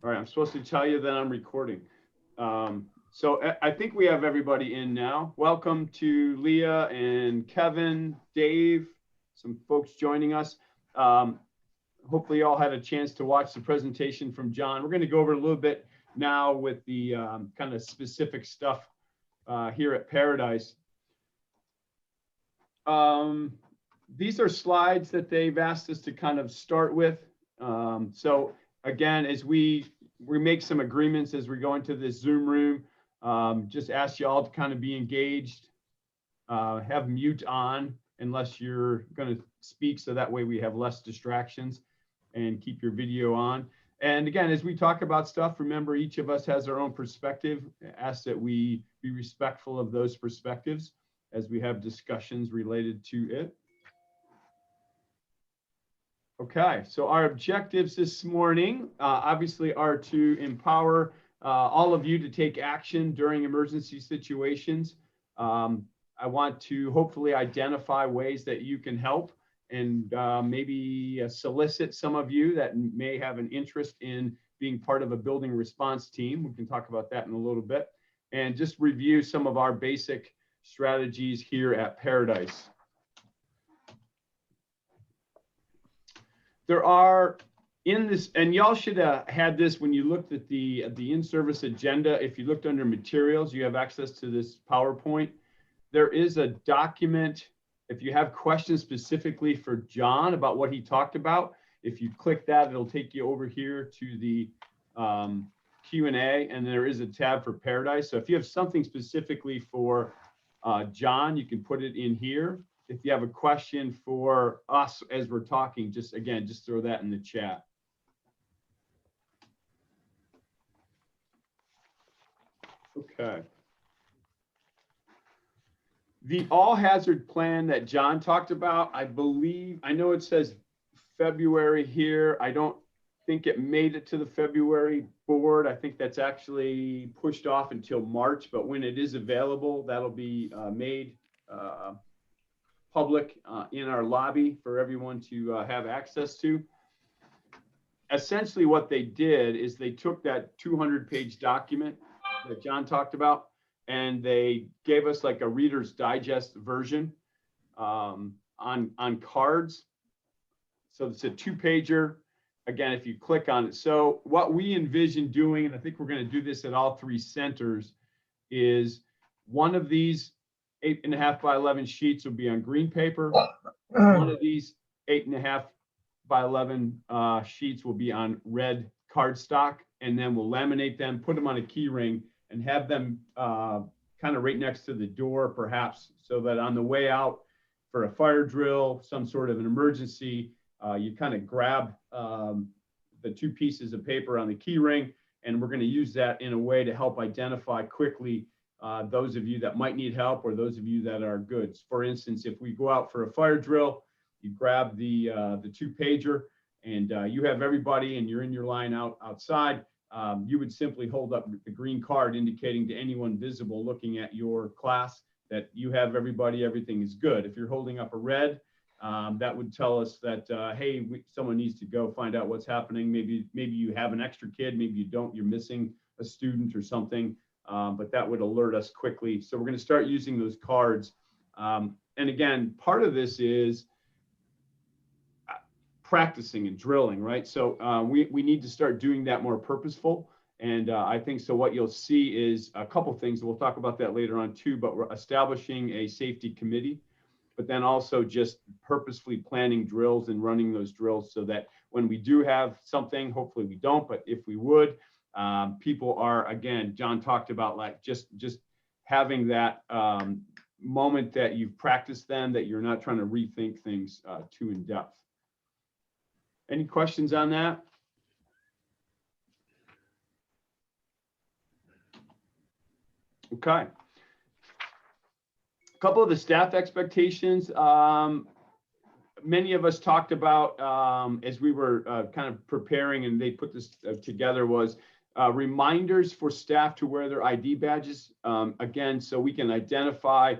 All right, I'm supposed to tell you that I'm recording. So I think we have everybody in now. Welcome to Leah and Kevin, Dave, some folks joining us. Hopefully you all had a chance to watch the presentation from John. We're going to go over a little bit now with the kind of specific stuff here at Paradise. These are slides that they've asked us to kind of start with. So again, as we make some agreements as we go into this Zoom room, just ask you all to kind of be engaged, have mute on unless you're going to speak, so that way we have less distractions, and keep your video on. And again, as we talk about stuff, remember each of us has our own perspective. Ask that we be respectful of those perspectives as we have discussions related to it. Okay, so our objectives this morning obviously are to empower all of you to take action during emergency situations. I want to hopefully identify ways that you can help, and maybe solicit some of you that may have an interest in being part of a building response team. We can talk about that in a little bit, and just review some of our basic strategies here at Paradise. There are in this, and y'all should have had this when you looked at the in-service agenda. If you looked under materials, you have access to this PowerPoint. There is a document. If you have questions specifically for John about what he talked about, if you click that, it'll take you over here to the Q&A, and there is a tab for Paradise. So if you have something specifically for John, you can put it in here. If you have a question for us as we're talking, just throw that in the chat. Okay. The all hazard plan that John talked about, I know it says February here. I don't think it made it to the February board. I think that's actually pushed off until March, but when it is available, that'll be made public in our lobby for everyone to have access to. Essentially what they did is they took that 200-page document that John talked about, and they gave us like a Reader's Digest version on cards. So it's a 2-pager. Again, if you click on it. So what we envision doing, and I think we're going to do this at all 3 centers, is one of these 8.5 by 11 sheets will be on green paper. One of these 8.5 by 11 sheets will be on red cardstock, and then we'll laminate them, put them on a key ring, and have them kind of right next to the door, perhaps, so that on the way out for a fire drill, some sort of an emergency, you kind of grab the 2 pieces of paper on the key ring, and we're going to use that in a way to help identify quickly those of you that might need help, or those of you that are good. For instance, if we go out for a fire drill, you grab the 2-pager, and you have everybody, and you're in your line outside. You would simply hold up the green card indicating to anyone visible looking at your class that you have everybody, everything is good. If you're holding up a red, that would tell us that, hey, someone needs to go find out what's happening. Maybe you have an extra kid, maybe you don't, you're missing a student or something, but that would alert us quickly. So we're going to start using those cards. And again, part of this is practicing and drilling, right? So we need to start doing that more purposeful. And I think so what you'll see is a couple things. We'll talk about that later on too, but we're establishing a safety committee, but then also just purposefully planning drills and running those drills so that when we do have something, hopefully we don't, but if we would, people are, again, John talked about like just having that moment that you've practiced them, that you're not trying to rethink things too in depth. Any questions on that? Okay. A couple of the staff expectations. Many of us talked about as we were kind of preparing, and they put this together, was reminders for staff to wear their ID badges. Again, so we can identify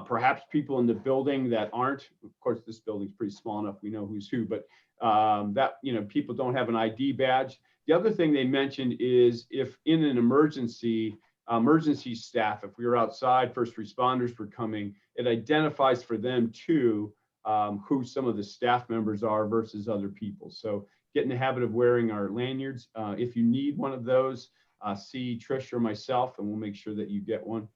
perhaps people in the building that aren't. Of course, this building's pretty small enough, we know who's who, but that, you know, people don't have an ID badge. The other thing they mentioned is if in an emergency, emergency staff, if we were outside, first responders were coming, it identifies for them too who some of the staff members are versus other people. So get in the habit of wearing our lanyards. If you need one of those, see Trish or myself, and we'll make sure that you get one.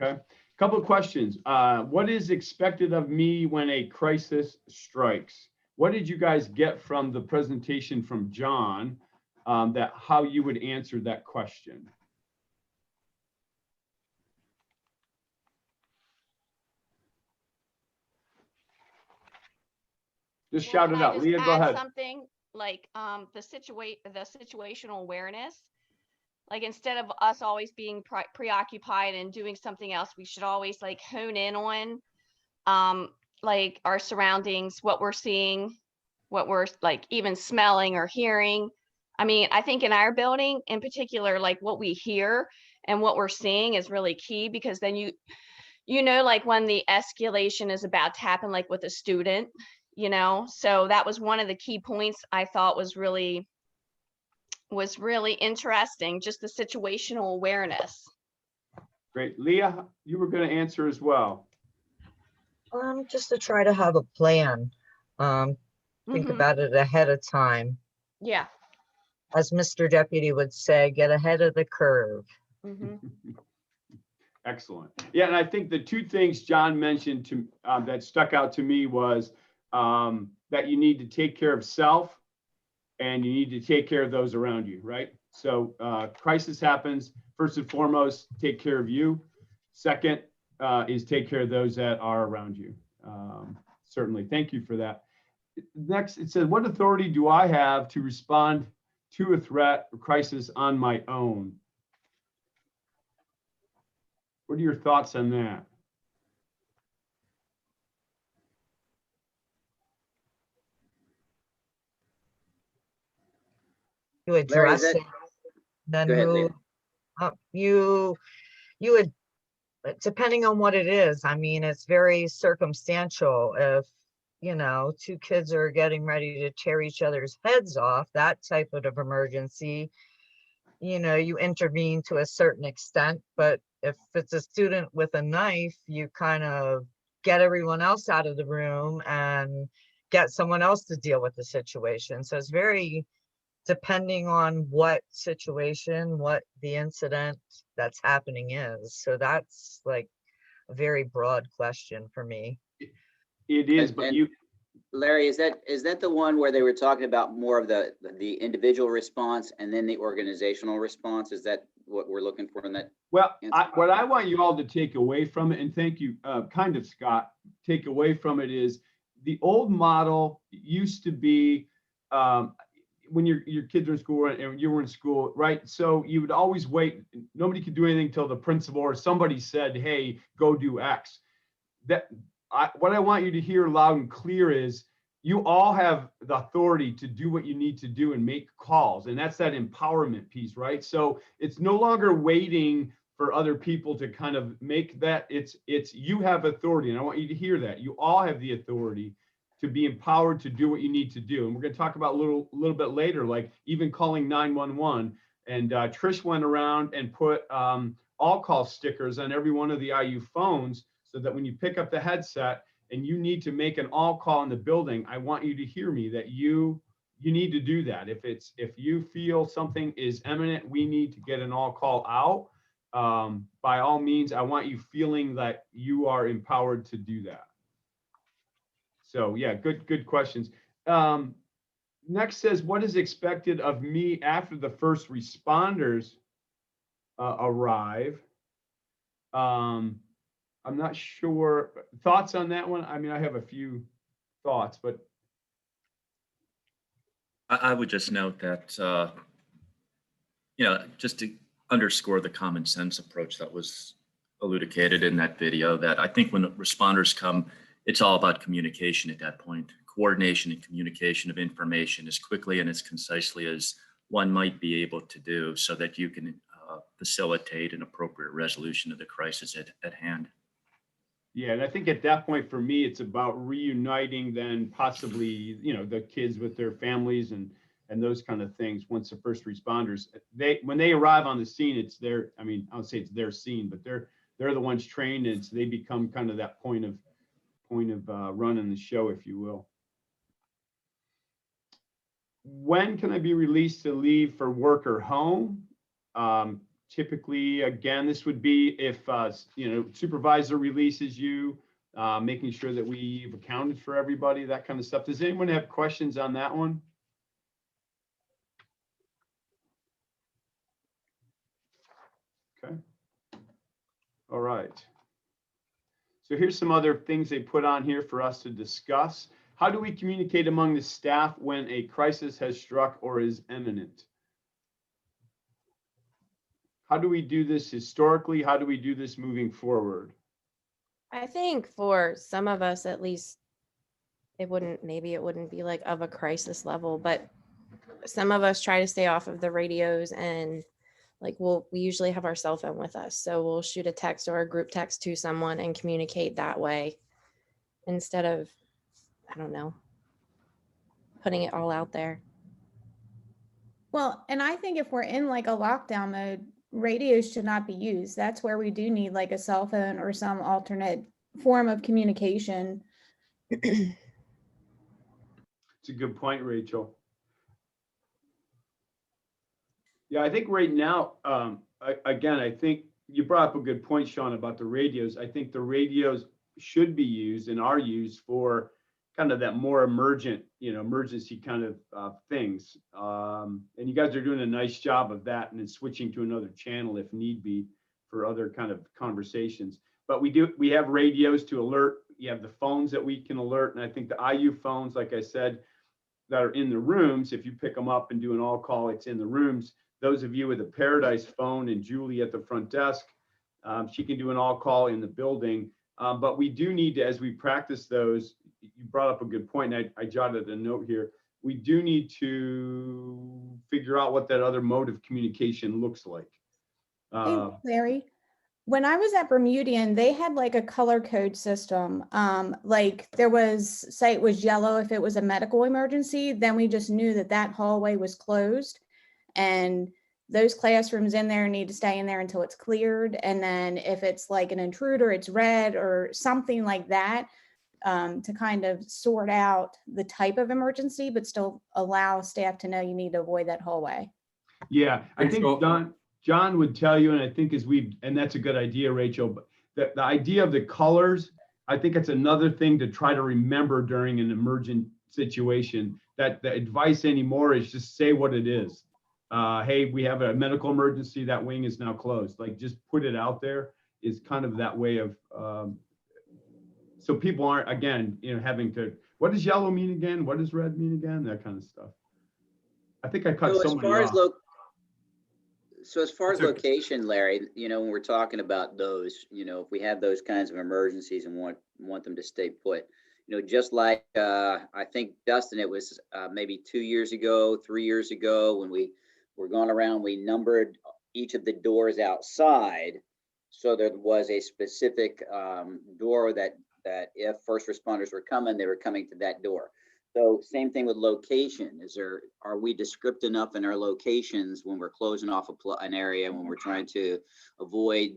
Okay. Couple of questions. What is expected of me when a crisis strikes? What did you guys get from the presentation from John that how you would answer that question? Just shout it out. Leah, go ahead. Something like the situational awareness. Like instead of us always being preoccupied and doing something else, we should always like hone in on like our surroundings, what we're seeing, what we're like even smelling or hearing. I mean, I think in our building in particular, like what we hear and what we're seeing is really key, because then you know, like when the escalation is about to happen, like with a student, you know, so that was one of the key points I thought was really interesting, just the situational awareness. Great. Leah, you were going to answer as well. Just to try to have a plan. Think about it ahead of time. Yeah. As Mr. Deputy would say, get ahead of the curve. Excellent. Yeah, and I think the two things John mentioned to that stuck out to me was that you need to take care of self and you need to take care of those around you, right? So crisis happens, first and foremost, take care of you. Second is take care of those that are around you. Certainly, thank you for that. Next, it says, what authority do I have to respond to a threat or crisis on my own? What are your thoughts on that? You address it, then you would, depending on what it is. I mean, it's very circumstantial. If, you know, two kids are getting ready to tear each other's heads off, that type of emergency, you know, you intervene to a certain extent. But if it's a student with a knife, you kind of get everyone else out of the room and get someone else to deal with the situation. So it's very depending on what situation, what the incident that's happening is. So that's like a very broad question for me. It is, but you, Larry, is that the one where they were talking about more of the individual response and then the organizational response? Is that what we're looking for in that? Well, what I want you all to take away from it, and thank you, kind of Scott, take away from it is the old model used to be when your kids were in school and you were in school, right? So you would always wait. Nobody could do anything till the principal or somebody said, hey, go do X. What I want you to hear loud and clear is you all have the authority to do what you need to do and make calls. And that's that empowerment piece, right? So it's no longer waiting for other people to kind of make that. It's you have authority. And I want you to hear that. You all have the authority to be empowered to do what you need to do. And we're going to talk about a little bit later, like even calling 911. And Trish went around and put all call stickers on every one of the IU phones so that when you pick up the headset and you need to make an all call in the building, I want you to hear me that you need to do that. If you feel something is imminent, we need to get an all call out. By all means, I want you feeling that you are empowered to do that. So yeah, good questions. Next says, what is expected of me after the first responders arrive? I'm not sure. Thoughts on that one? I mean, I have a few thoughts, but. I would just note that, you know, just to underscore the common sense approach that was elucidated in that video, that I think when responders come, it's all about communication at that point, coordination and communication of information as quickly and as concisely as one might be able to do so that you can facilitate an appropriate resolution of the crisis at hand. Yeah, and I think at that point for me, it's about reuniting then possibly, you know, the kids with their families and and those kind of things. Once the first responders, when they arrive on the scene, it's their, I mean, I don't say it's their scene, but they're the ones trained, and so they become kind of that point of running the show, if you will. When can I be released to leave for work or home? Typically, again, this would be if supervisor releases you, making sure that we've accounted for everybody, that kind of stuff. Does anyone have questions on that one? Okay. All right. So here's some other things they put on here for us to discuss. How do we communicate among the staff when a crisis has struck or is imminent? How do we do this historically? How do we do this moving forward? I think for some of us, at least, maybe it wouldn't be like of a crisis level, but some of us try to stay off of the radios, and like we usually have our cell phone with us. So we'll shoot a text or a group text to someone and communicate that way instead of, I don't know, putting it all out there. Well, and I think if we're in like a lockdown mode, radios should not be used. That's where we do need like a cell phone or some alternate form of communication. It's a good point, Rachel. Yeah, I think right now, again, I think you brought up a good point, Sean, about the radios. I think the radios should be used and are used for kind of that more emergency kind of things. And you guys are doing a nice job of that, and then switching to another channel if need be for other kind of conversations. But we have radios to alert. You have the phones that we can alert. And I think the IU phones, like I said, that are in the rooms, if you pick them up and do an all call, it's in the rooms. Those of you with a Paradise phone and Julie at the front desk, she can do an all call in the building. But we do need to, as we practice those, you brought up a good point, and I jotted a note here. We do need to figure out what that other mode of communication looks like. Hey, Larry, when I was at Bermudian, they had like a color code system. Like there was, say it was yellow if it was a medical emergency, then we just knew that that hallway was closed. And those classrooms in there need to stay in there until it's cleared. And then if it's like an intruder, it's red or something like that, to kind of sort out the type of emergency, but still allow staff to know you need to avoid that hallway. Yeah, I think John would tell you, and I think and that's a good idea, Rachel, but the idea of the colors, I think it's another thing to try to remember during an emergent situation. That the advice anymore is just say what it is. Hey, we have a medical emergency, that wing is now closed. Like, just put it out there is kind of that way of, so people aren't, again, having to, what does yellow mean again? What does red mean again? That kind of stuff. I think I cut somebody off. So as far as location, Larry, when we're talking about those, if we have those kinds of emergencies and want them to stay put, just like I think, Dustin, it was maybe 2 years ago, 3 years ago, when we were going around, we numbered each of the doors outside. So there was a specific door that if first responders were coming, they were coming to that door. So same thing with location. Are we descriptive enough in our locations when we're closing off an area, when we're trying to avoid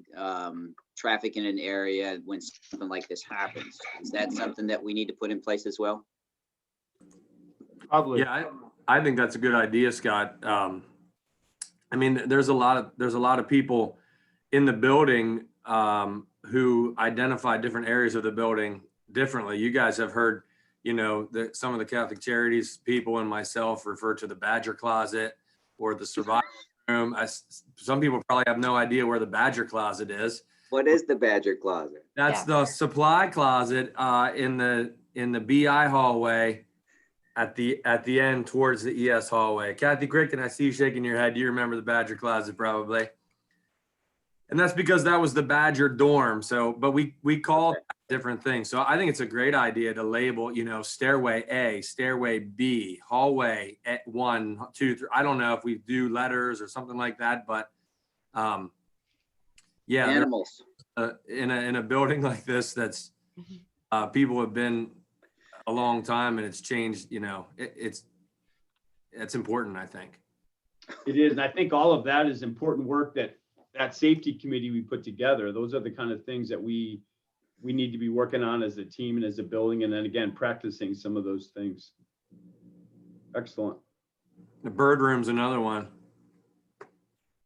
traffic in an area when something like this happens? Is that something that we need to put in place as well? Probably. Yeah, I think that's a good idea, Scott. I mean, there's a lot of people in the building who identify different areas of the building differently. You guys have heard, some of the Catholic Charities people and myself refer to the Badger Closet or the Survivor Room. Some people probably have no idea where the Badger Closet is. What is the Badger Closet? That's the supply closet in the BI hallway at the end towards the ES hallway. Kathy Crick, and I see you shaking your head. You remember the Badger Closet probably. And that's because that was the Badger dorm. So, but we called different things. So I think it's a great idea to label, stairway A, stairway B, hallway 1, 2, 3. I don't know if we do letters or something like that, but yeah, animals in a building like this, that's people have been a long time and it's changed. It's important, I think. It is, and I think all of that is important work that safety committee we put together. Those are the kind of things that we need to be working on as a team and as a building, and then again, practicing some of those things. Excellent. The bird room's another one.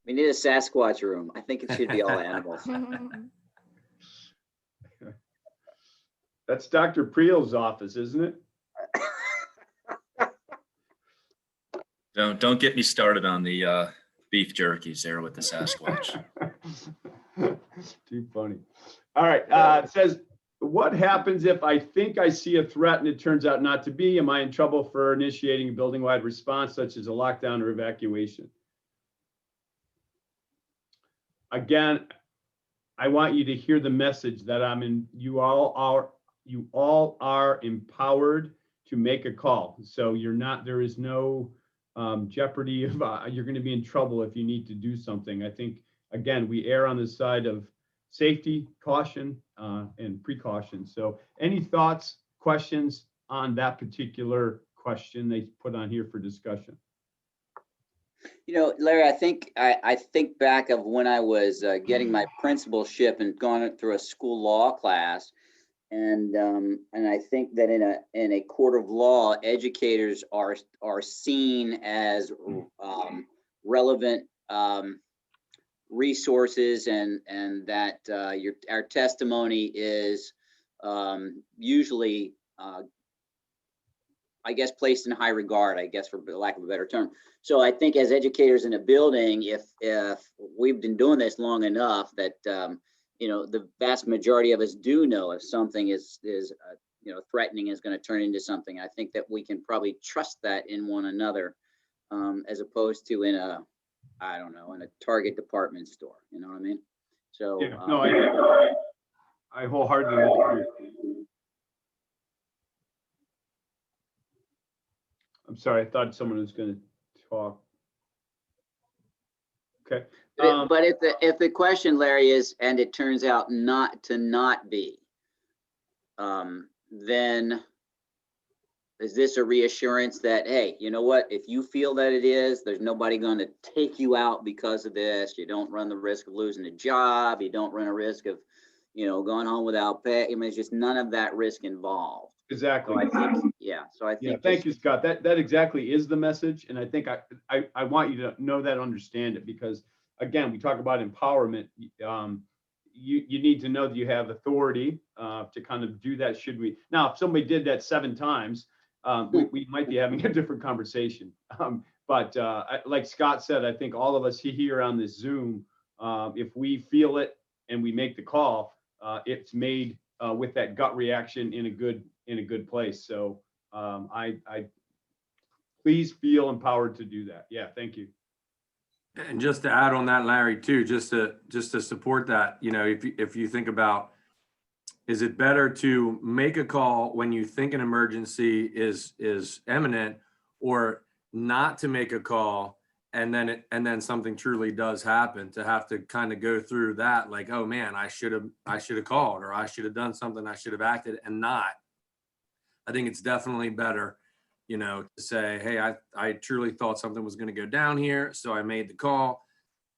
We need a Sasquatch room. I think it should be all animals. That's Dr. Priel's office, isn't it? Don't get me started on the beef jerkies there with the Sasquatch. Too funny. All right. It says, what happens if I think I see a threat and it turns out not to be? Am I in trouble for initiating a building-wide response, such as a lockdown or evacuation? Again, I want you to hear the message that you all are empowered to make a call. So there is no jeopardy of you're going to be in trouble if you need to do something. I think, again, we err on the side of safety, caution, and precaution. So any thoughts, questions on that particular question they put on here for discussion? Larry, I think back of when I was getting my principalship and going through a school law class. And I think that in a court of law, educators are seen as relevant resources, and that our testimony is usually, I guess, placed in high regard, I guess, for lack of a better term. So I think as educators in a building, if we've been doing this long enough, that the vast majority of us do know if something is threatening, is going to turn into something. I think that we can probably trust that in one another, as opposed to in a Target department store. You know what I mean? So yeah, no, I wholeheartedly agree. I'm sorry, I thought someone was going to talk. Okay. But if the question, Larry, is, and it turns out not to be, then is this a reassurance that, hey, you know what, if you feel that it is, there's nobody going to take you out because of this. You don't run the risk of losing a job. You don't run a risk of, going home without pay. I mean, there's just none of that risk involved. Exactly. So I think, So I think. Yeah, thank you, Scott. That exactly is the message. And I think I want you to know that, understand it, because again, we talk about empowerment. You need to know that you have authority to kind of do that. Now, if somebody did that 7 times, we might be having a different conversation. But like Scott said, I think all of us here on this Zoom, if we feel it and we make the call, it's made with that gut reaction in a good place. So I please feel empowered to do that. Yeah, thank you. And just to add on that, Larry, too, just to support that, if you think about, is it better to make a call when you think an emergency is imminent, or not to make a call and then something truly does happen, to have to kind of go through that, like, oh man, I should have called, or I should have done something, I should have acted, and not. I think it's definitely better, to say, hey, I truly thought something was going to go down here, so I made the call,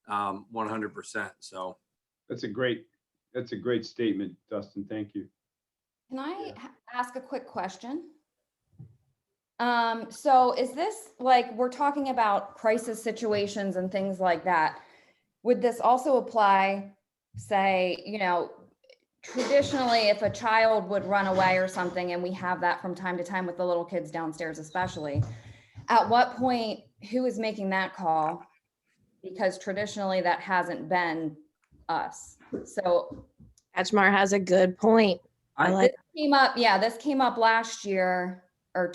100%. So That's a great statement, Dustin. Thank you. Can I ask a quick question? So is this, like, we're talking about crisis situations and things like that. Would this also apply, say, traditionally, if a child would run away or something, and we have that from time to time with the little kids downstairs, especially, at what point, who is making that call? Because traditionally that hasn't been us. So Hatchmar has a good point. This came up last year or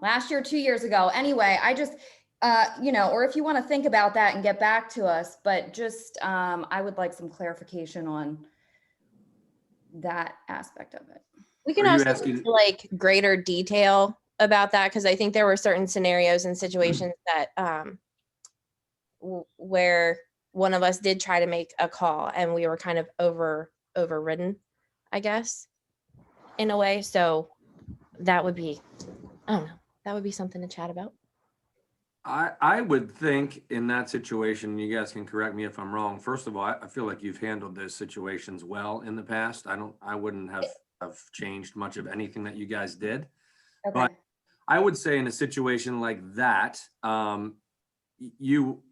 last year, 2 years ago. Anyway, I just, or if you want to think about that and get back to us, but just, I would like some clarification on that aspect of it. We can also get into, like, greater detail about that, because I think there were certain scenarios and situations that where one of us did try to make a call and we were kind of overridden, I guess, in a way. So that would be, I don't know, that would be something to chat about. I would think in that situation, you guys can correct me if I'm wrong. First of all, I feel like you've handled those situations well in the past. I wouldn't have changed much of anything that you guys did. Okay. But I would say in a situation like that, you,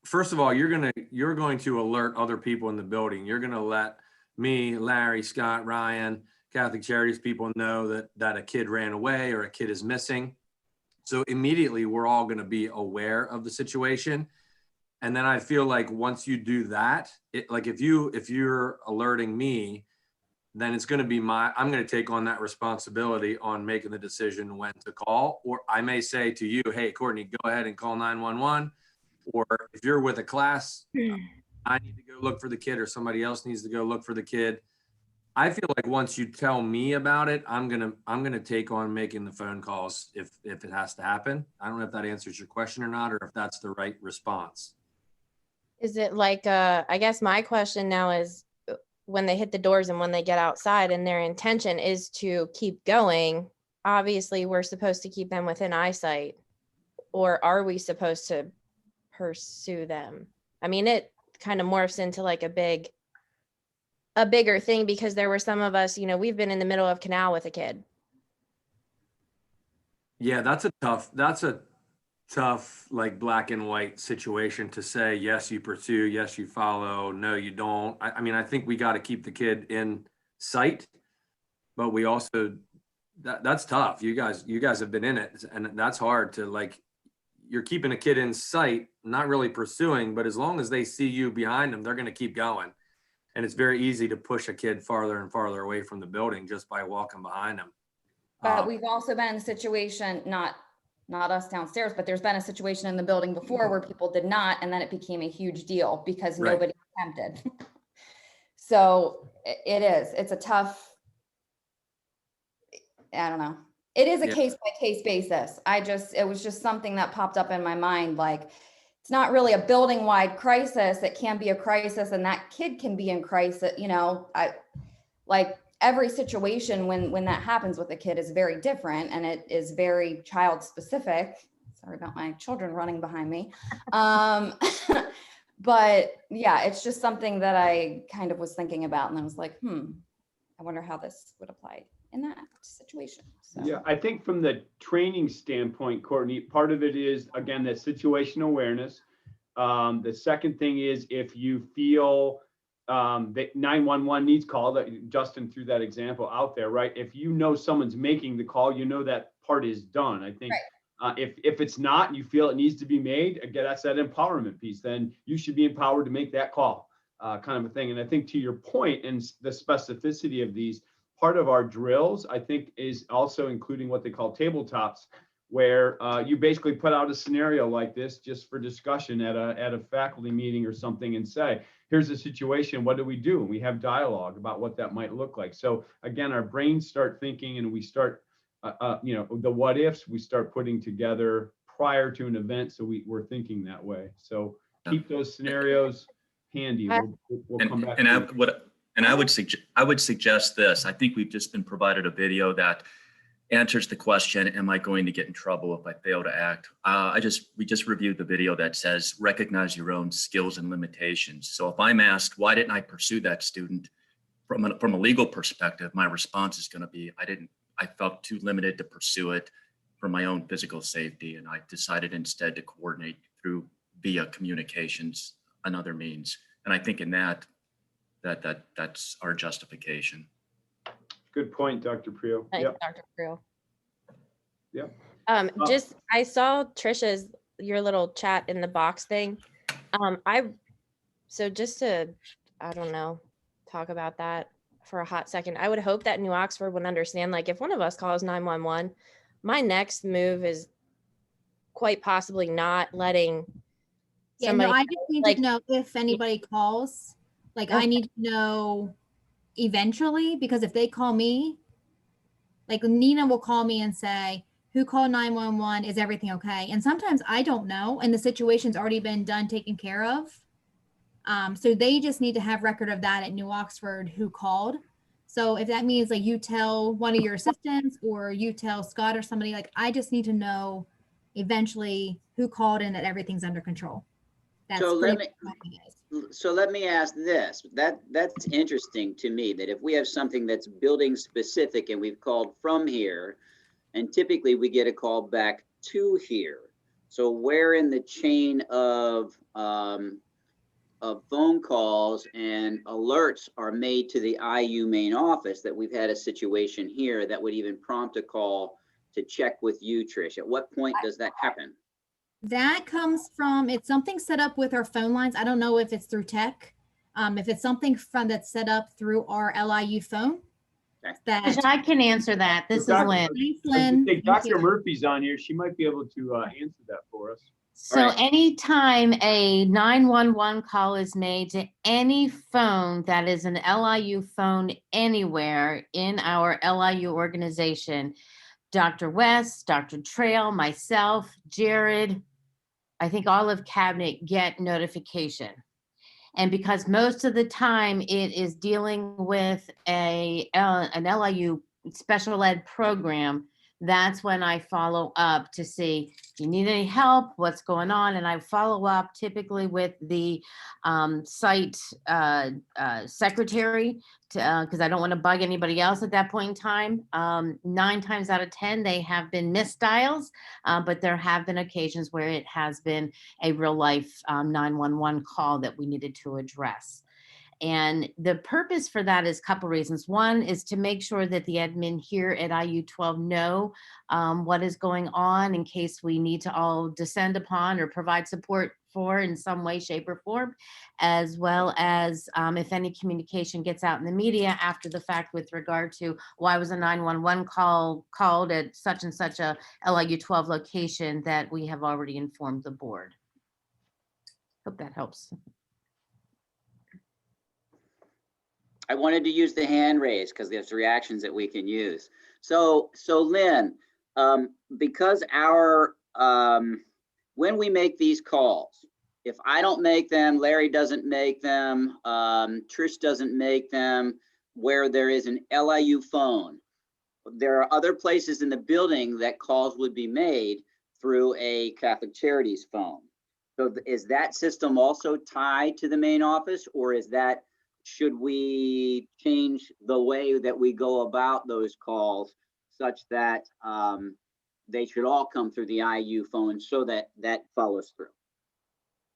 first of all, you're going to alert other people in the building. You're going to let me, Larry, Scott, Ryan, Catholic Charities people know that a kid ran away or a kid is missing. So immediately we're all going to be aware of the situation. And then I feel like once you do that, like if you're alerting me, then it's going to be I'm going to take on that responsibility on making the decision when to call. Or I may say to you, hey, Courtney, go ahead and call 911. Or if you're with a class, I need to go look for the kid or somebody else needs to go look for the kid. I feel like once you tell me about it, I'm gonna take on making the phone calls if it has to happen. I don't know if that answers your question or not, or if that's the right response. Is it like, I guess my question now is when they hit the doors and when they get outside and their intention is to keep going, obviously we're supposed to keep them within eyesight, or are we supposed to pursue them? I mean, it kind of morphs into like a bigger thing because there were some of us, we've been in the middle of canal with a kid. Yeah, that's a tough like black and white situation to say, yes, you pursue, yes, you follow, no, you don't. I mean, I think we got to keep the kid in sight, but we also, that's tough. You guys have been in it, and that's hard to like, you're keeping a kid in sight, not really pursuing, but as long as they see you behind them, they're going to keep going. And it's very easy to push a kid farther and farther away from the building just by walking behind them. But we've also been in a situation, not us downstairs, but there's been a situation in the building before where people did not, and then it became a huge deal because Right. nobody attempted. So it's a tough, I don't know. It is a Yeah. case by case basis. It was just something that popped up in my mind. Like, it's not really a building wide crisis. It can be a crisis and that kid can be in crisis. Like every situation when that happens with a kid is very different and it is very child specific. Sorry about my children running behind me. But yeah, it's just something that I kind of was thinking about and I was like, I wonder how this would apply in that situation. So. Yeah, I think from the training standpoint, Courtney, part of it is, again, that situational awareness. The second thing is if you feel that 911 needs called, Justin threw that example out there, right? If you know someone's making the call, that part is done. I think if it's not, and you feel it needs to be made, again, that's that empowerment piece. Then you should be empowered to make that call, kind of a thing. And I think to your point and the specificity of these, part of our drills, I think, is also including what they call tabletops, where you basically put out a scenario like this just for discussion at a faculty meeting or something and say, here's the situation, what do we do? And we have dialogue about what that might look like. So again, our brains start thinking and we start, the what ifs we start putting together prior to an event. So we're thinking that way. So keep those scenarios handy. We'll come back. I would suggest this. I think we've just been provided a video that answers the question, am I going to get in trouble if I fail to act? We just reviewed the video that says, recognize your own skills and limitations. So if I'm asked, why didn't I pursue that student? From a legal perspective, my response is going to be, I felt too limited to pursue it for my own physical safety. And I decided instead to coordinate via communications and other means. And I think in that's our justification. Good point, Dr. Prio. Thanks, Dr. Prio. Yep. I saw Trisha's, your little chat in the box thing. So just to, I don't know, talk about that for a hot second. I would hope that New Oxford would understand, like if one of us calls 911, my next move is quite possibly not letting somebody. Yeah, no, I just need to know if anybody calls. Like I need to know eventually, because if they call me, like Nina will call me and say, who called 911? Is everything okay? And sometimes I don't know, and the situation's already been done, taken care of. So they just need to have record of that at New Oxford, who called. So if that means like you tell one of your assistants or you tell Scott or somebody, like I just need to know eventually who called in that everything's under control. That's So pretty let me, much all it is. so let me ask this. That's interesting to me, that if we have something that's building specific and we've called from here, and typically we get a call back to here. So where in the chain of phone calls and alerts are made to the IU main office that we've had a situation here that would even prompt a call to check with you, Trish? At what point does that happen? That comes from, it's something set up with our phone lines. I don't know if it's through tech. If it's something from that's set up through our LIU phone. Okay. That I can answer that. This is Dr. Lynn. Thanks, Lynn. Hey, Thank Dr. you. Murphy's on here. She might be able to answer that for us. So Right. anytime a 911 call is made to any phone that is an LIU phone anywhere in our LIU organization, Dr. West, Dr. Trail, myself, Jared, I think all of cabinet get notification. And because most of the time it is dealing with an LIU special ed program, that's when I follow up to see, do you need any help? What's going on? And I follow up typically with the site secretary, because I don't want to bug anybody else at that point in time. 9 times out of 10, they have been missed dials, but there have been occasions where it has been a real life 911 call that we needed to address. And the purpose for that is a couple reasons. One is to make sure that the admin here at IU12 know what is going on in case we need to all descend upon or provide support for in some way, shape, or form, as well as if any communication gets out in the media after the fact with regard to why was a 911 call called at such and such a LIU12 location, that we have already informed the board. Hope that helps. I wanted to use the hand raise because there's reactions that we can use. So Lynn, because when we make these calls, if I don't make them, Larry doesn't make them, Trish doesn't make them, where there is an LIU phone, there are other places in the building that calls would be made through a Catholic Charities phone. So is that system also tied to the main office, or is that, should we change the way that we go about those calls such that they should all come through the IU phone so that that follows through?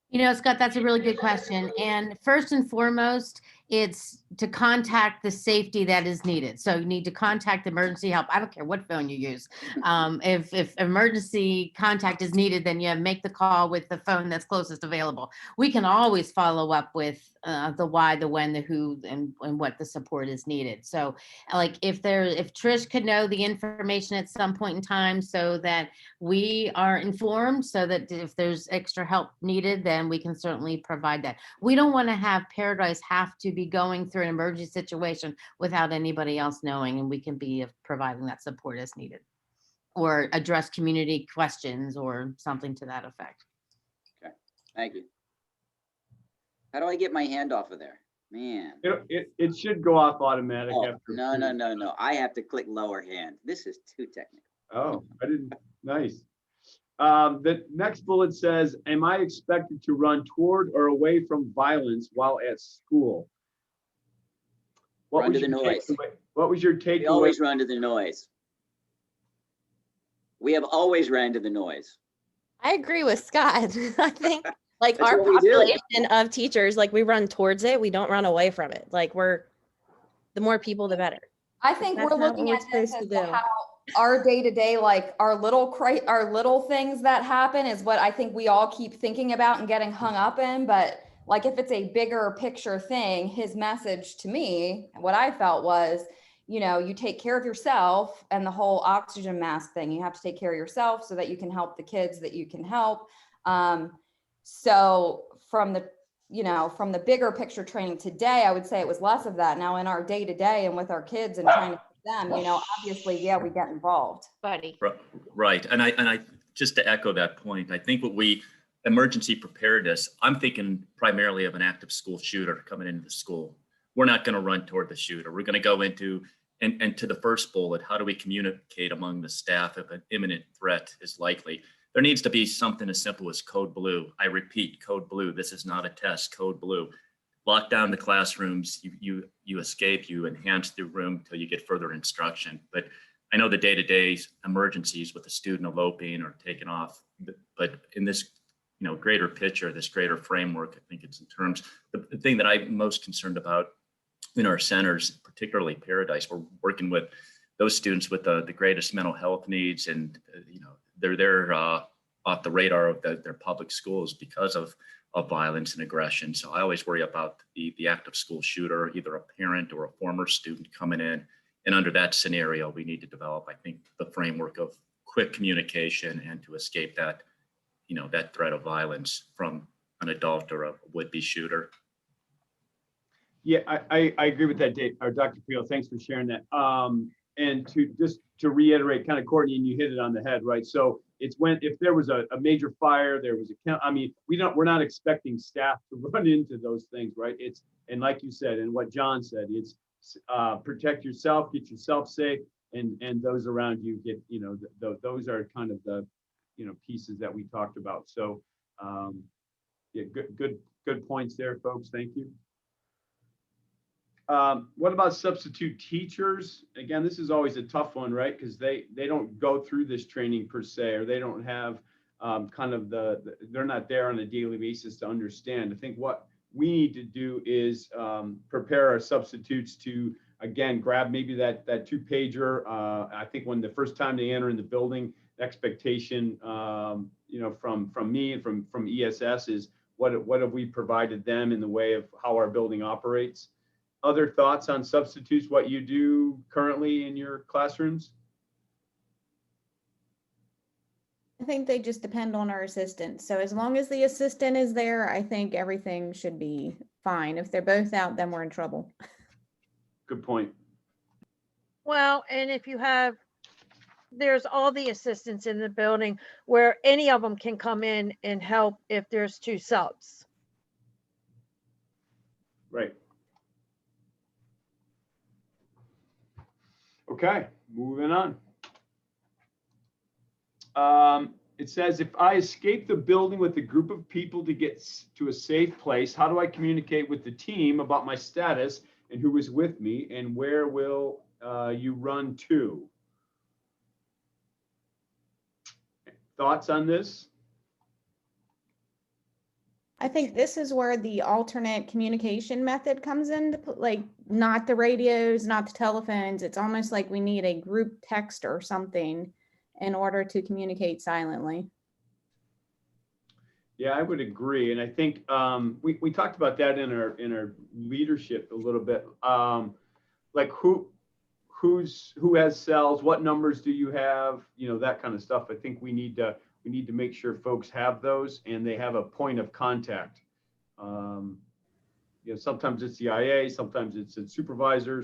You know, Scott, that's a really good question. And first and foremost, it's to contact the safety that is needed. So you need to contact emergency help. I don't care what phone you use. If emergency contact is needed, then you make the call with the phone that's closest available. We can always follow up with the why, the when, the who, and what the support is needed. So like if Trish could know the information at some point in time so that we are informed, so that if there's extra help needed, then we can certainly provide that. We don't want to have Paradise have to be going through an emergency situation without anybody else knowing, and we can be providing that support as needed, or address community questions or something to that effect. Okay, thank you. How do I get my hand off of there? Man. It should go off automatic Oh, after. no. I have to click lower hand. This is too technical. Oh, I didn't. Nice. The next bullet says, am I expected to run toward or away from violence while at school? Run to the noise. What was your takeaway? We always run to the noise. We have always ran to the noise. I agree with Scott. I think like That's our what we do. population of teachers, like we run towards it. We don't run away from it. Like the more people, the better. I think That's we're not looking what at we're this supposed as to do. how our day-to-day, like our little things that happen is what I think we all keep thinking about and getting hung up in. But like if it's a bigger picture thing, his message to me, what I felt was, you know, you take care of yourself, and the whole oxygen mask thing, you have to take care of yourself so that you can help the kids that you can help. So from the bigger picture training today, I would say it was less of that. Now in our day to day and with our kids and trying to teach them, you know, obviously, yeah, we get involved. Buddy. Right. And I just to echo that point, I think emergency preparedness, I'm thinking primarily of an active school shooter coming into the school. We're not going to run toward the shooter. We're going to go into, and to the first bullet, how do we communicate among the staff if an imminent threat is likely? there needs to be something as simple as code blue. I repeat, code blue. This is not a test, code blue. Lock down the classrooms, you escape, you enhance the room till you get further instruction. But I know the day-to-day emergencies with the student eloping or taking off, but in this greater picture, this greater framework, I think it's in terms, the thing that I'm most concerned about in our centers, particularly Paradise, we're working with those students with the greatest mental health needs, and they're off the radar of their public schools because of violence and aggression. So I always worry about the active school shooter, either a parent or a former student coming in. And under that scenario, we need to develop, I think, the framework of quick communication and to escape that, that threat of violence from an adult or a would-be shooter. Yeah, I agree with that, Dave, or Dr. Peel. Thanks for sharing that. And to reiterate, kind of, Courtney, and you hit it on the head, right? So it's if there was a major fire, there was we're not expecting staff to run into those things, right? And like you said, and what John said, it's protect yourself, get yourself safe, and those around you get, those are kind of the, pieces that we talked about. So yeah, good points there, folks. Thank you. What about substitute teachers? Again, this is always a tough one, right? Because they don't go through this training per se, or they don't have they're not there on a daily basis to understand. I think what we need to do is prepare our substitutes to, again, grab maybe that 2-pager. I think when the first time they enter in the building, the expectation, from me and from ESS is what have we provided them in the way of how our building operates. Other thoughts on substitutes, what you do currently in your classrooms? I think they just depend on our assistant. So as long as the assistant is there, I think everything should be fine. If they're both out, then we're in trouble. Good point. Well, and if you have, there's all the assistants in the building where any of them can come in and help if there's 2 subs. Right. Okay, moving on. It says, if I escape the building with a group of people to get to a safe place, how do I communicate with the team about my status and who is with me, and where will you run to? Thoughts on this? I think this is where the alternate communication method comes into, like, not the radios, not the telephones. It's almost like we need a group text or something in order to communicate silently. Yeah, I would agree. And I think we talked about that in our leadership a little bit. Like who has cells, what numbers do you have, that kind of stuff. I think we need to make sure folks have those and they have a point of contact. Sometimes it's the IA, sometimes it's a supervisor,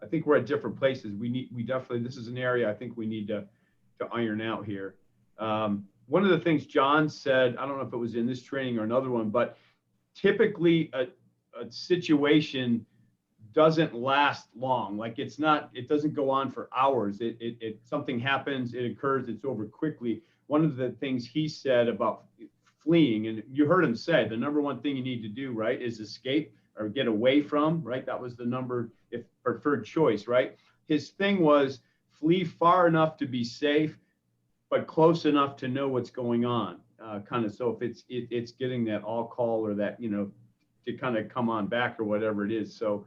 I think we're at different places. We definitely, this is an area I think we need to iron out here. One of the things John said, I don't know if it was in this training or another one, but typically a situation doesn't last long. Like it doesn't go on for hours. Something happens, it occurs, it's over quickly. One of the things he said about fleeing, and you heard him say, the number one thing you need to do, right, is escape or get away from, right? That was the preferred choice, right? His thing was flee far enough to be safe, but close enough to know what's going on. So if it's getting that all call or that, to kind of come on back or whatever it is. So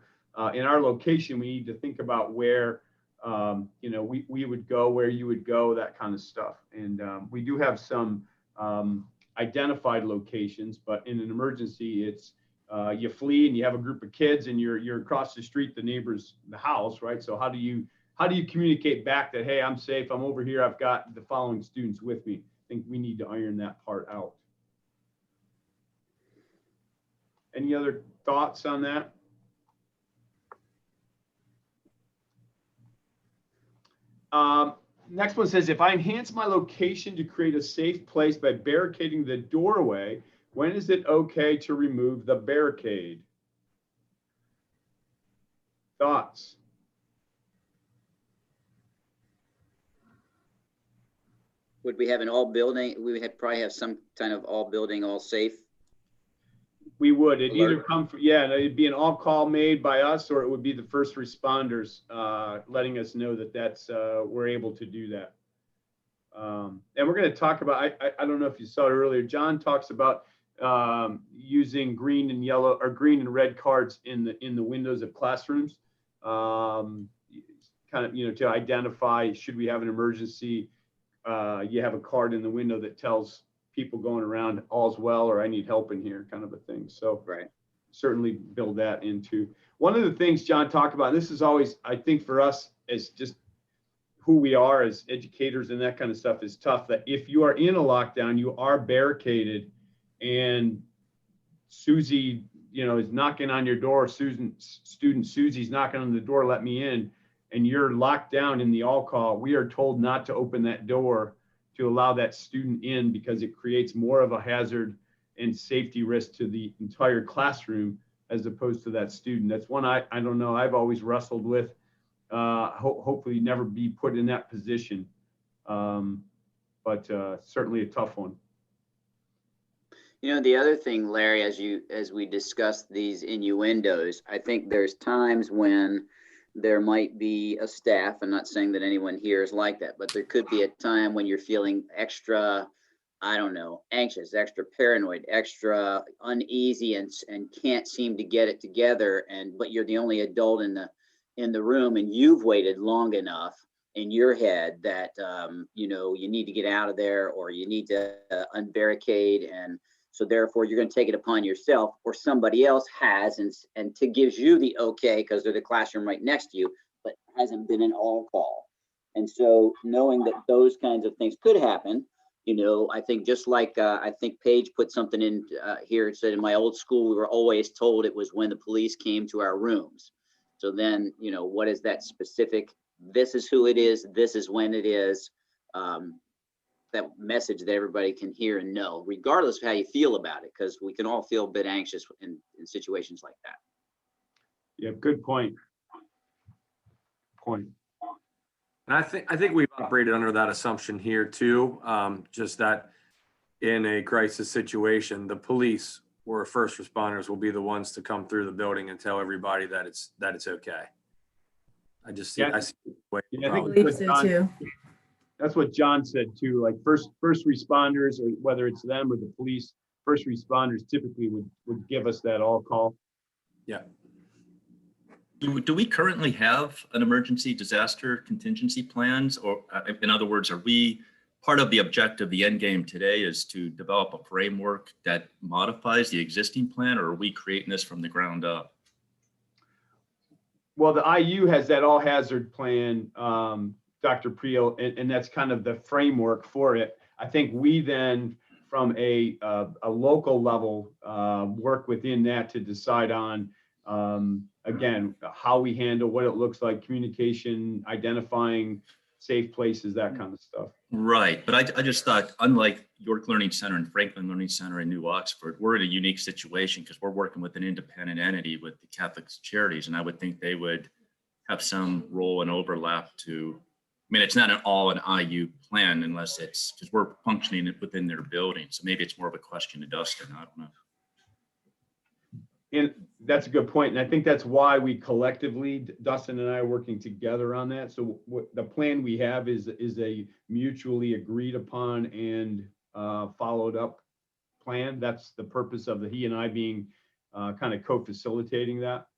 in our location, we need to think about where, we would go, where you would go, that kind of stuff. And we do have some identified locations, but in an emergency, it's you flee and you have a group of kids and you're across the street, the house, right? So how do you communicate back that, hey, I'm safe, I'm over here, I've got the following students with me? I think we need to iron that part out. Any other thoughts on that? Next one says, if I enhance my location to create a safe place by barricading the doorway, when is it okay to remove the barricade? Thoughts? Would we have an all building? We would probably have some kind of all building, all safe. We would. It'd either Alert. come from, yeah, it'd be an all call made by us, or it would be the first responders letting us know that we're able to do that. And we're going to talk about, I don't know if you saw it earlier, John talks about using green and yellow or green and red cards in the windows of classrooms, kind of, to identify, should we have an emergency, you have a card in the window that tells people going around all's well, or I need help in here, kind of a thing. So right, certainly build that into. One of the things John talked about, this is always, I think for us as just who we are as educators and that kind of stuff, is tough, that if you are in a lockdown, you are barricaded, and Susie, is knocking on your door, student Susie's knocking on the door, let me in, and you're locked down in the all call, we are told not to open that door to allow that student in, because it creates more of a hazard and safety risk to the entire classroom as opposed to that student. That's one I don't know, I've always wrestled with. Hopefully never be put in that position, but certainly a tough one. The other thing, Larry, as we discuss these innuendos, I think there's times when there might be a staff, I'm not saying that anyone here is like that, but there could be a time when you're feeling extra, I don't know, anxious, extra paranoid, extra uneasy, and can't seem to get it together, but you're the only adult in the room, and you've waited long enough in your head that you need to get out of there, or you need to unbarricade, and so therefore you're going to take it upon yourself, or somebody else has, and to gives you the okay because they're the classroom right next to you, but hasn't been an all call. And so knowing that those kinds of things could happen, I think just like I think Paige put something in here, it said in my old school we were always told it was when the police came to our rooms. So then, what is that specific? This is who it is. This is when it is. That message that everybody can hear and know, regardless of how you feel about it, because we can all feel a bit anxious in situations like that. Yeah, good point. And I think we've operated under that assumption here too. Just that in a crisis situation, the police or first responders will be the ones to come through the building and tell everybody that it's okay. I just see. Yeah. I see. Yeah, I think that's what John said too. Like first responders, or whether it's them or the police, first responders typically would give us that all call. Yeah. Do we currently have an emergency disaster contingency plans? Or in other words, are we part of the objective, the end game today is to develop a framework that modifies the existing plan, or are we creating this from the ground up? Well, the IU has that all hazard plan, Dr. Priel, and that's kind of the framework for it. I think we then, from a local level, work within that to decide on, again, how we handle, what it looks like, communication, identifying safe places, that kind of stuff. Right, but I just thought, unlike York Learning Center and Franklin Learning Center in New Oxford, we're in a unique situation because we're working with an independent entity with the Catholic Charities, and I would think they would have some role and overlap to, I mean, it's not an IU plan unless it's, because we're functioning within their building, so maybe it's more of a question to Dustin, I don't know. And that's a good point. And I think that's why we collectively, Dustin and I, are working together on that. So what the plan we have is a mutually agreed upon and followed up plan. That's the purpose of he and I being kind of co-facilitating that.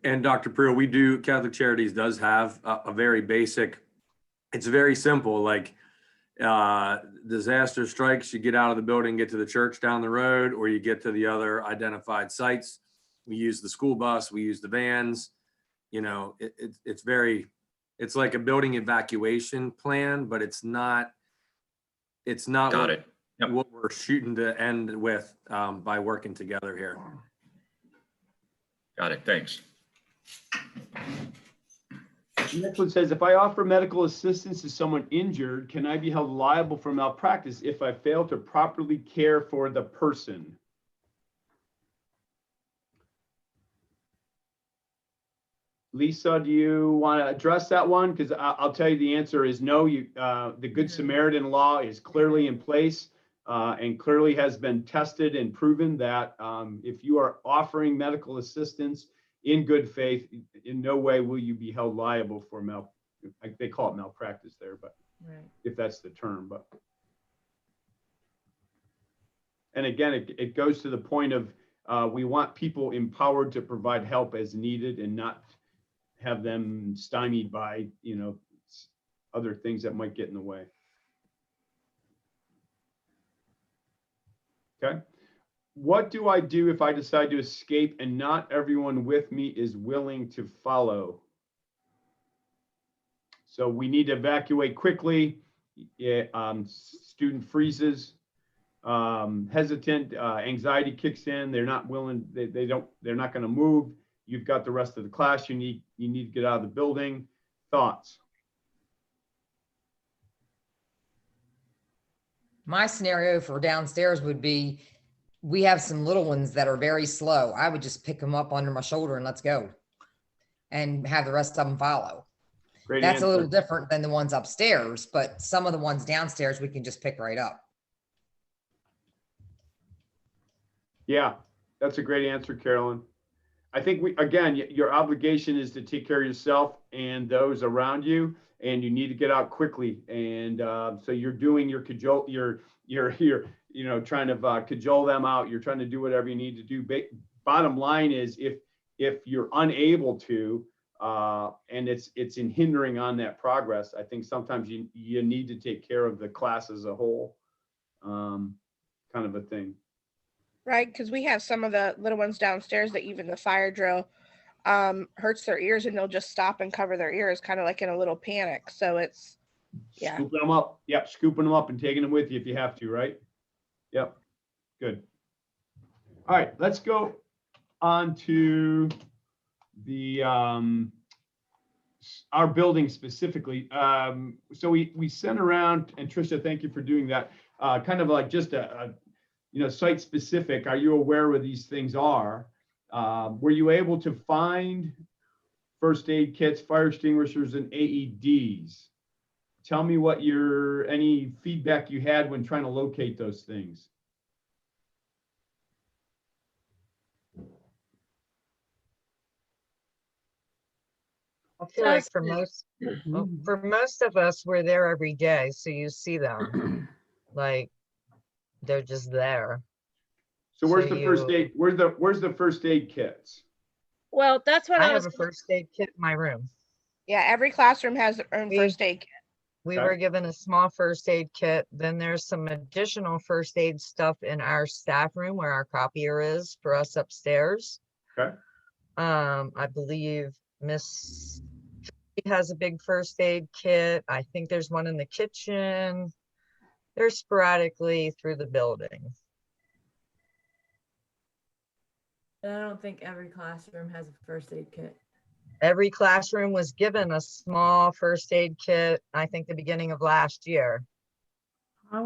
And Dr. Priel, Catholic Charities does have a very basic, it's very simple, like disaster strikes, you get out of the building, get to the church down the road, or you get to the other identified sites. We use the school bus, we use the vans, it's like a building evacuation plan, but it's not Got it. Yep. What we're shooting to end with by working together here. Got it, thanks. The next one says, if I offer medical assistance to someone injured, can I be held liable for malpractice if I fail to properly care for the person? Lisa, do you want to address that one? Because I'll tell you the answer is no. The Good Samaritan law is clearly in place and clearly has been tested and proven that if you are offering medical assistance in good faith, in no way will you be held liable for they call it malpractice there, but if that's the term. But and again, it goes to the point of we want people empowered to provide help as needed and not have them stymied by, other things that might get in the way. Okay. What do I do if I decide to escape and not everyone with me is willing to follow? So we need to evacuate quickly. Student freezes, hesitant, anxiety kicks in. They're not willing. They're not going to move. You've got the rest of the class. You need to get out of the building. Thoughts? My scenario for downstairs would be, we have some little ones that are very slow. I would just pick them up under my shoulder and let's go, and have the rest of them follow. Great That's answer. a little different than the ones upstairs, but some of the ones downstairs we can just pick right up. Yeah, that's a great answer, Carolyn. I think again, your obligation is to take care of yourself and those around you, and you need to get out quickly. And so you're doing your cajole, you're here, trying to cajole them out. You're trying to do whatever you need to do. Bottom line is, if you're unable to, and it's in hindering on that progress, I think sometimes you need to take care of the class as a whole, kind of a thing. Right, because we have some of the little ones downstairs that even the fire drill hurts their ears, and they'll just stop and cover their ears, kind of like in a little panic. So it's, yeah. Scooping them up. Yep, scooping them up and taking them with you if you have to, right? Yep, good. All right, let's go on to the our building specifically. So we sent around, and Tricia, thank you for doing that. Kind of like just a site specific. Are you aware where these things are? Were you able to find first aid kits, fire extinguishers, and AEDs? Tell me what any feedback you had when trying to locate those things. I feel like for most of us, we're there every day, so you see them. Like, they're just there. So where's the first aid? Where's the first aid kits? Well, that's what I I was. have a first aid kit in my room. Yeah, every classroom has their own first aid kit. We were given a small first aid kit. Then there's some additional first aid stuff in our staff room where our copier is for us upstairs. Okay. I believe Miss has a big first aid kit. I think there's one in the kitchen. They're sporadically through the building. I don't think every classroom has a first aid kit. Every classroom was given a small first aid kit, I think the beginning of last year. I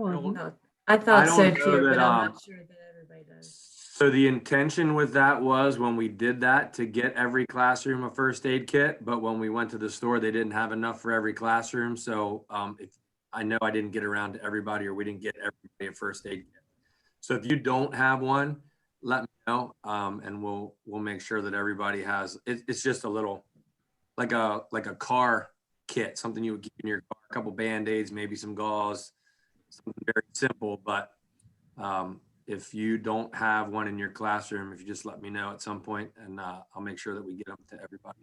thought so too, but I'm not sure that everybody does. So the intention with that was, when we did that, to get every classroom a first aid kit, but when we went to the store, they didn't have enough for every classroom. So I know I didn't get around to everybody, or we didn't get everybody a first aid kit. So if you don't have one, let me know, and we'll make sure that everybody has. It's just a little, like a car kit, something you would keep in your car, a couple Band-Aids, maybe some gauze, something very simple. But if you don't have one in your classroom, if you just let me know at some point, and I'll make sure that we get them to everybody.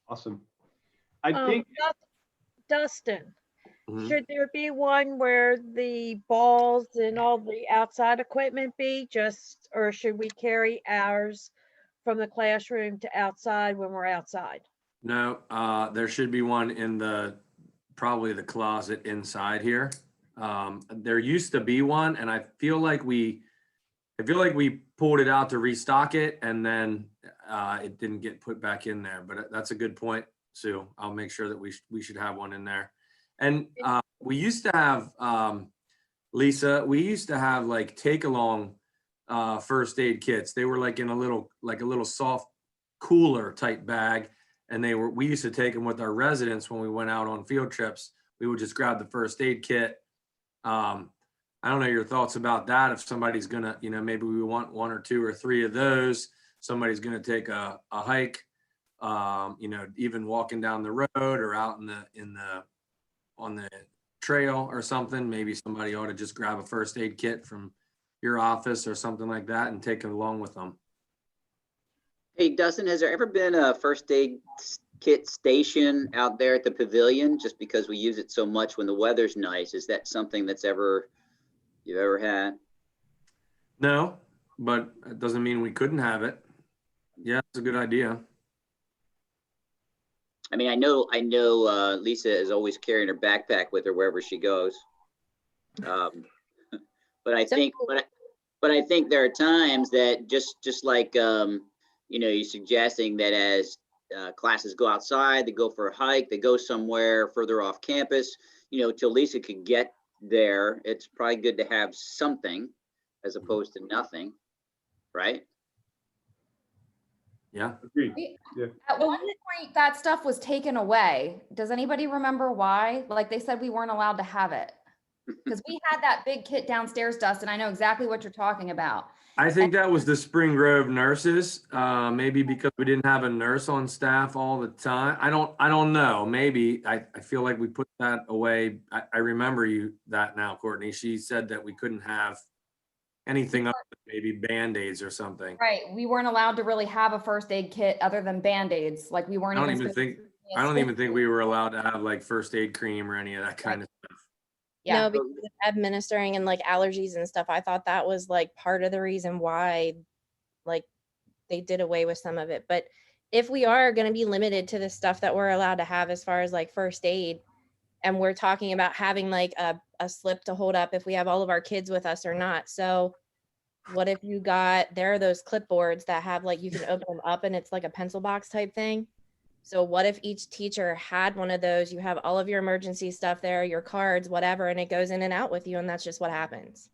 Awesome. I think Dustin, Mhm. should there be one where the balls and all the outside equipment be just, or should we carry ours from the classroom to outside when we're outside? No, there should be one in probably the closet inside here. There used to be one, and I feel like we pulled it out to restock it, and then it didn't get put back in there. But that's a good point, Sue. I'll make sure that we should have one in there. And we used to have, Lisa, we used to have like take along first aid kits. They were like in a little soft cooler type bag, and we used to take them with our residents when we went out on field trips. We would just grab the first aid kit. I don't know your thoughts about that. If somebody's gonna, maybe we want 1 or 2 or 3 of those, somebody's gonna take a hike, even walking down the road or out on the trail or something, maybe somebody ought to just grab a first aid kit from your office or something like that and take it along with them. Hey, Dustin, has there ever been a first aid kit station out there at the pavilion? Just because we use it so much when the weather's nice, is that something that's you've ever had? No, but it doesn't mean we couldn't have it. Yeah, it's a good idea. I mean, I know Lisa is always carrying her backpack with her wherever she goes. But I think, but I think there are times that just like, you're suggesting that as classes go outside, they go for a hike, they go somewhere further off campus, till Lisa could get there, it's probably good to have something as opposed to nothing, right? Yeah. Agreed. Yeah. At one point, that stuff was taken away. Does anybody remember why? Like they said we weren't allowed to have it. Because we had that big kit downstairs, Dustin. I know exactly what you're talking about. I think that was the Spring Grove nurses, maybe because we didn't have a nurse on staff all the time. I don't know. Maybe I feel like we put that away. I remember that now, Courtney. She said that we couldn't have anything other than maybe Band-Aids or something. Right. We weren't allowed to really have a first aid kit other than Band-Aids. Like we weren't I don't even think we were allowed to have like first aid cream or any of that kind of stuff. Yeah. No, because of administering and like allergies and stuff. I thought that was like part of the reason why like they did away with some of it. But if we are going to be limited to the stuff that we're allowed to have as far as like first aid, and we're talking about having like a slip to hold up if we have all of our kids with us or not. So what if there are those clipboards that have like, you can open them up and it's like a pencil box type thing. So what if each teacher had one of those? You have all of your emergency stuff there, your cards, whatever, and it goes in and out with you. And that's just what happens.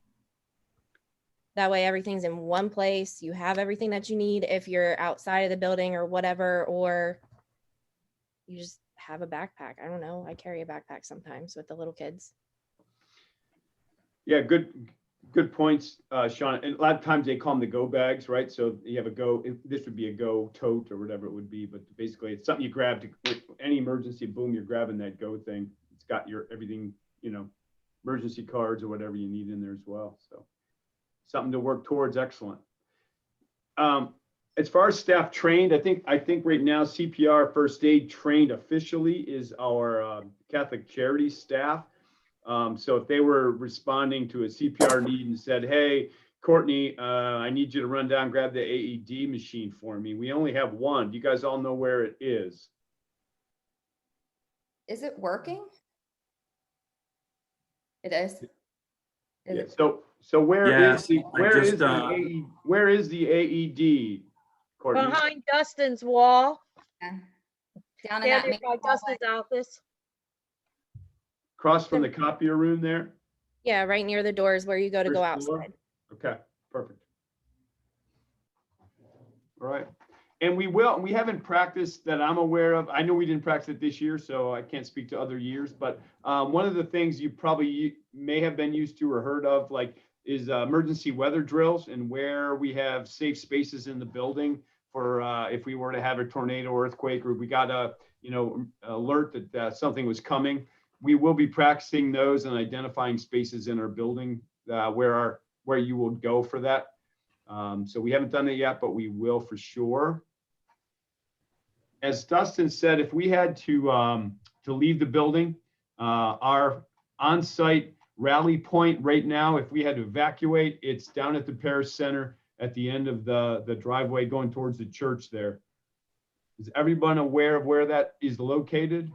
That way everything's in one place. You have everything that you need if you're outside of the building or whatever, or you just have a backpack. I don't know. I carry a backpack sometimes with the little kids. Yeah, good points, Sean. And a lot of times they call them the go bags, right? So you have this would be a go tote or whatever it would be, but basically it's something you grab to any emergency, boom, you're grabbing that go thing. It's got your everything, emergency cards or whatever you need in there as well. So something to work towards. Excellent. As far as staff trained, I think right now CPR first aid trained officially is our Catholic Charities staff. So if they were responding to a CPR need and said, hey, Courtney, I need you to run down, grab the AED machine for me. We only have one. Do you guys all know where it is? Is it working? It is. Yeah. So where is the AED? Courtney? Behind Dustin's wall. Yeah. Down in Down that there main by Dustin's office. Across from the copier room there? Yeah, right near the doors where you go to go First floor? outside. Okay, perfect. All right. And we haven't practiced that I'm aware of. I know we didn't practice it this year, so I can't speak to other years, but one of the things you probably may have been used to or heard of, like, is emergency weather drills and where we have safe spaces in the building for if we were to have a tornado or earthquake, or we got a, alert that something was coming. We will be practicing those and identifying spaces in our building where you will go for that. So we haven't done it yet, but we will for sure. As Dustin said, if we had to leave the building, our on-site rally point right now, if we had to evacuate, it's down at the Parish Center at the end of the driveway going towards the church there. Is everyone aware of where that is located?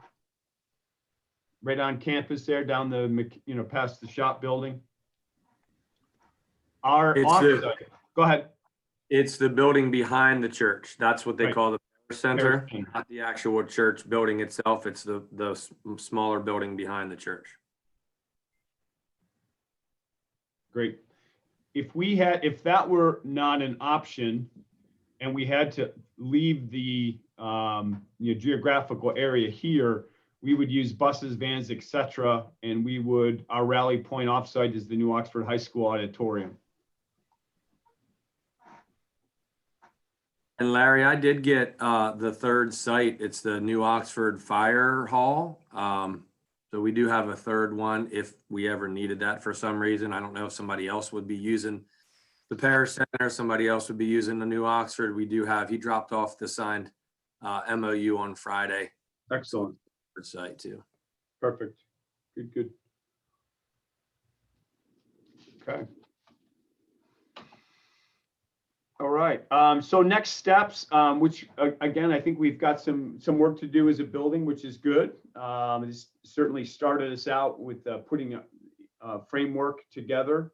Right on campus there, down the, past the shop building. Go ahead. It's the building behind the church. That's what they Right. call the center, Parish Center. not the actual church building itself. It's the smaller building behind the church. Great. If that were not an option, and we had to leave the geographical area here, we would use buses, vans, etc., and we would, our rally point offsite is the new Oxford High School auditorium. And Larry, I did get the third site. It's the new Oxford Fire Hall. So we do have a third one if we ever needed that for some reason. I don't know if somebody else would be using the Paris Center, somebody else would be using the new Oxford. We do have, he dropped off the signed MOU on Friday. Excellent. Site too. Perfect. Good, good. Okay. All right. So next steps, which again, I think we've got some work to do as a building, which is good. It's certainly started us out with putting a framework together.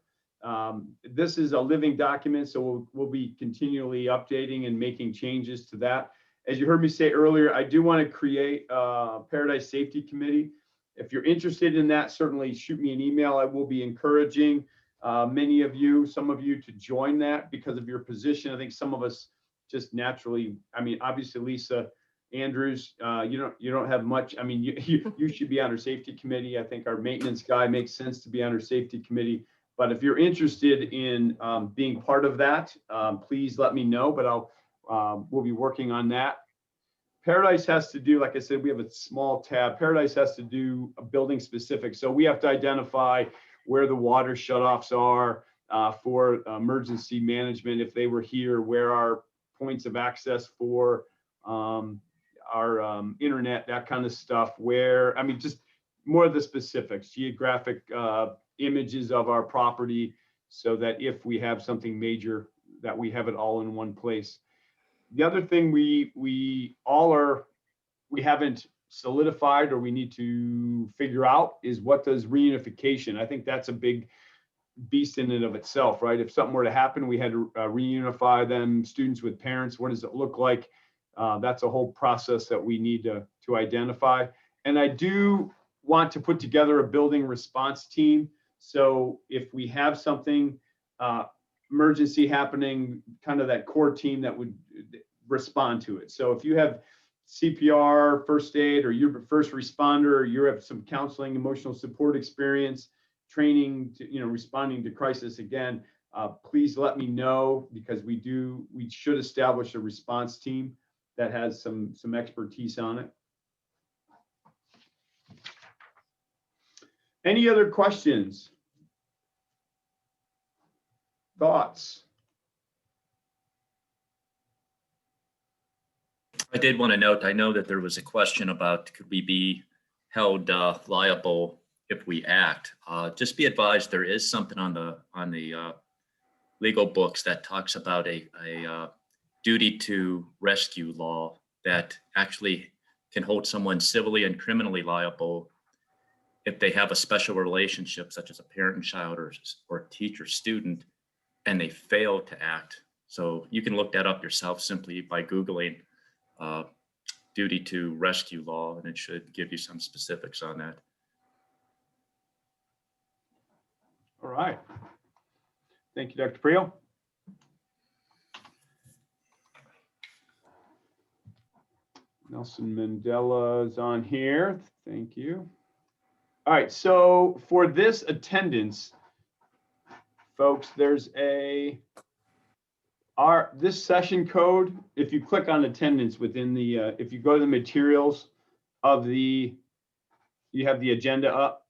This is a living document, so we'll be continually updating and making changes to that. As you heard me say earlier, I do want to create a Paradise Safety Committee. If you're interested in that, certainly shoot me an email. I will be encouraging many of you, some of you, to join that because of your position. I think some of us just naturally, I mean, obviously Lisa Andrews, you don't have much. I mean, you should be on our safety committee. I think our maintenance guy makes sense to be on our safety committee. But if you're interested in being part of that, please let me know. But we'll be working on that. Paradise has to do, like I said, we have a small tab. Paradise has to do a building specific. So we have to identify where the water shutoffs are for emergency management. If they were here, where are points of access for our internet, that kind of stuff. Where, I mean, just more of the specifics, geographic images of our property, so that if we have something major, that we have it all in one place. The other thing we haven't solidified or we need to figure out is what does reunification. I think that's a big beast in and of itself, right? If something were to happen, we had to reunify them, students with parents. What does it look like? That's a whole process that we need to identify. And I do want to put together a building response team. So if we have something emergency happening, kind of that core team that would respond to it. So if you have CPR, first aid, or you're a first responder, or you have some counseling, emotional support experience, training to, responding to crisis, again, please let me know, because we should establish a response team that has some expertise on it. Any other questions? Thoughts? I did want to note, I know that there was a question about could we be held liable if we act. Just be advised, there is something on the legal books that talks about a duty to rescue law that actually can hold someone civilly and criminally liable if they have a special relationship, such as a parent and child or teacher student, and they fail to act. So you can look that up yourself simply by Googling duty to rescue law, and it should give you some specifics on that. All right. Thank you, Dr. Priel. Nelson Mandela is on here. Thank you. All right, so for this attendance, folks, there's this session code. If you click on attendance within the, if you go to the materials of you have the agenda up.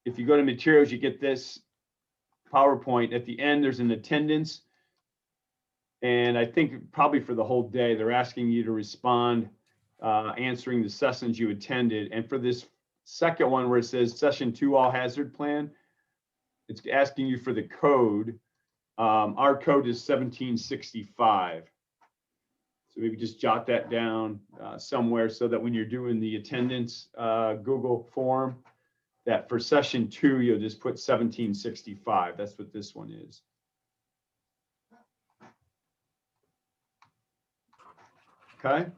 If you go to materials, you get this PowerPoint. At the end, there's an attendance. And I think probably for the whole day, they're asking you to respond, answering the sessions you attended. And for this second one where it says session 2 all hazard plan, it's asking you for the code. Our code is 1765. So maybe just jot that down somewhere so that when you're doing the attendance Google form, that for session 2, you'll just put 1765. That's what this one is. Okay.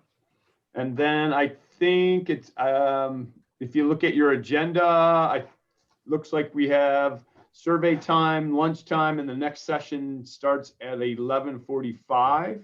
And then I think it's, if you look at your agenda, looks like we have survey time, lunchtime, and the next session starts at 11:45.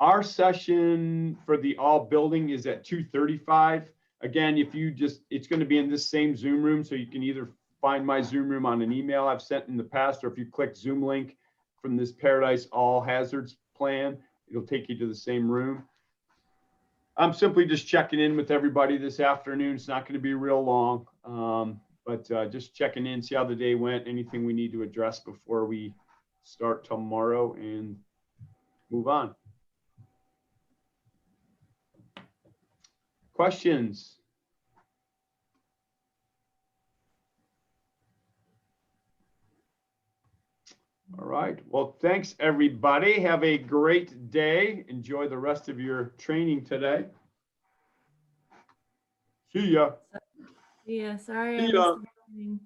Our session for the all building is at 2:35. Again, if you just, it's going to be in this same Zoom room, so you can either find my Zoom room on an email I've sent in the past, or if you click Zoom link from this Paradise All Hazards plan, it'll take you to the same room. I'm simply just checking in with everybody this afternoon. It's not going to be real long, but just checking in, see how the day went, anything we need to address before we start tomorrow and move on. Questions? All right. Well, thanks, everybody. Have a great day. Enjoy the rest of your training today. See ya. Yeah, sorry. See I ya. missed the beginning.